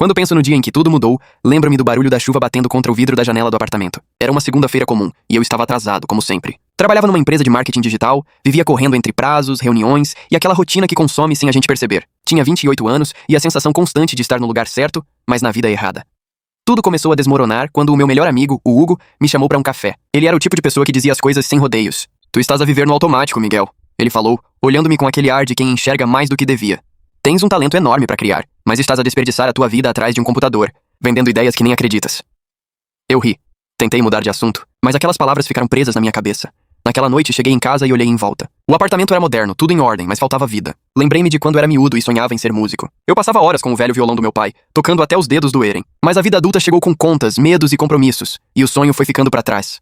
Quando penso no dia em que tudo mudou, lembro-me do barulho da chuva batendo contra o vidro da janela do apartamento. Era uma segunda-feira comum, e eu estava atrasado, como sempre. Trabalhava numa empresa de marketing digital, vivia correndo entre prazos, reuniões e aquela rotina que consome sem a gente perceber. Tinha 28 anos e a sensação constante de estar no lugar certo, mas na vida errada. Tudo começou a desmoronar quando o meu melhor amigo, o Hugo, me chamou para um café. Ele era o tipo de pessoa que dizia as coisas sem rodeios. "Tu estás a viver no automático, Miguel", ele falou, olhando-me com aquele ar de quem enxerga mais do que devia. "Tens um talento enorme para criar, mas estás a desperdiçar a tua vida atrás de um computador, vendendo ideias que nem acreditas." Eu ri. Tentei mudar de assunto, mas aquelas palavras ficaram presas na minha cabeça. Naquela noite, cheguei em casa e olhei em volta. O apartamento era moderno, tudo em ordem, mas faltava vida. Lembrei-me de quando era miúdo e sonhava em ser músico. Eu passava horas com o velho violão do meu pai, tocando até os dedos doerem. Mas a vida adulta chegou com contas, medos e compromissos, e o sonho foi ficando para trás.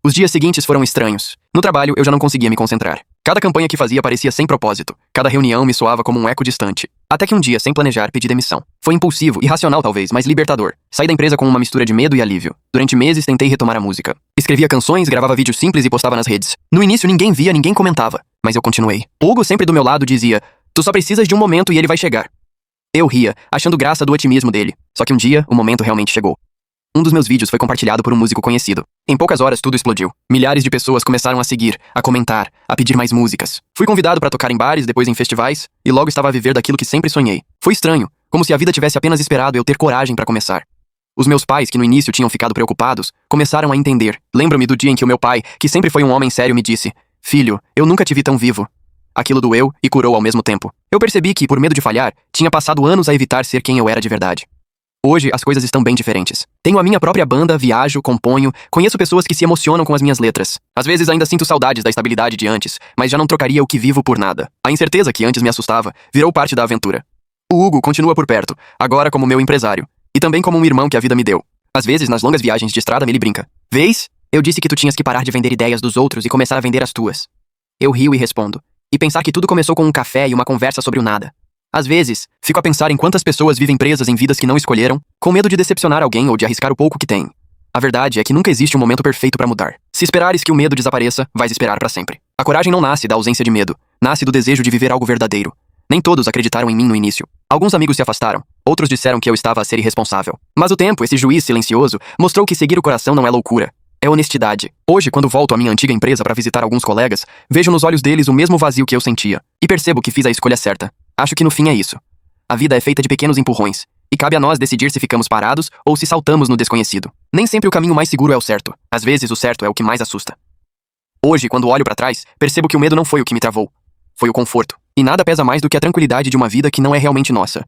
Os dias seguintes foram estranhos. No trabalho, eu já não conseguia me concentrar. Cada campanha que fazia parecia sem propósito. Cada reunião me soava como um eco distante. Até que um dia, sem planejar, pedi demissão. Foi impulsivo, irracional talvez, mas libertador. Saí da empresa com uma mistura de medo e alívio. Durante meses, tentei retomar a música. Escrevia canções, gravava vídeos simples e postava nas redes. No início, ninguém via, ninguém comentava. Mas eu continuei. O Hugo, sempre do meu lado, dizia: "Tu só precisas de um momento e ele vai chegar." Eu ria, achando graça do otimismo dele. Só que um dia, o momento realmente chegou. Um dos meus vídeos foi compartilhado por um músico conhecido. Em poucas horas, tudo explodiu. Milhares de pessoas começaram a seguir, a comentar, a pedir mais músicas. Fui convidado para tocar em bares, depois em festivais, e logo estava a viver daquilo que sempre sonhei. Foi estranho, como se a vida tivesse apenas esperado eu ter coragem para começar. Os meus pais, que no início tinham ficado preocupados, começaram a entender. Lembro-me do dia em que o meu pai, que sempre foi um homem sério, me disse: "Filho, eu nunca te vi tão vivo." Aquilo doeu e curou ao mesmo tempo. Eu percebi que, por medo de falhar, tinha passado anos a evitar ser quem eu era de verdade. Hoje, as coisas estão bem diferentes. Tenho a minha própria banda, viajo, componho, conheço pessoas que se emocionam com as minhas letras. Às vezes ainda sinto saudades da estabilidade de antes, mas já não trocaria o que vivo por nada. A incerteza que antes me assustava virou parte da aventura. O Hugo continua por perto, agora como meu empresário, e também como um irmão que a vida me deu. Às vezes, nas longas viagens de estrada, ele brinca: "Vês? Eu disse que tu tinhas que parar de vender ideias dos outros e começar a vender as tuas." Eu rio e respondo. E pensar que tudo começou com um café e uma conversa sobre o nada. Às vezes, fico a pensar em quantas pessoas vivem presas em vidas que não escolheram, com medo de decepcionar alguém ou de arriscar o pouco que têm. A verdade é que nunca existe um momento perfeito para mudar. Se esperares que o medo desapareça, vais esperar para sempre. A coragem não nasce da ausência de medo, nasce do desejo de viver algo verdadeiro. Nem todos acreditaram em mim no início. Alguns amigos se afastaram, outros disseram que eu estava a ser irresponsável. Mas o tempo, esse juiz silencioso, mostrou que seguir o coração não é loucura. É honestidade. Hoje, quando volto à minha antiga empresa para visitar alguns colegas, vejo nos olhos deles o mesmo vazio que eu sentia. E percebo que fiz a escolha certa. Acho que no fim é isso. A vida é feita de pequenos empurrões, e cabe a nós decidir se ficamos parados ou se saltamos no desconhecido. Nem sempre o caminho mais seguro é o certo. Às vezes o certo é o que mais assusta. Hoje, quando olho para trás, percebo que o medo não foi o que me travou. Foi o conforto. E nada pesa mais do que a tranquilidade de uma vida que não é realmente nossa.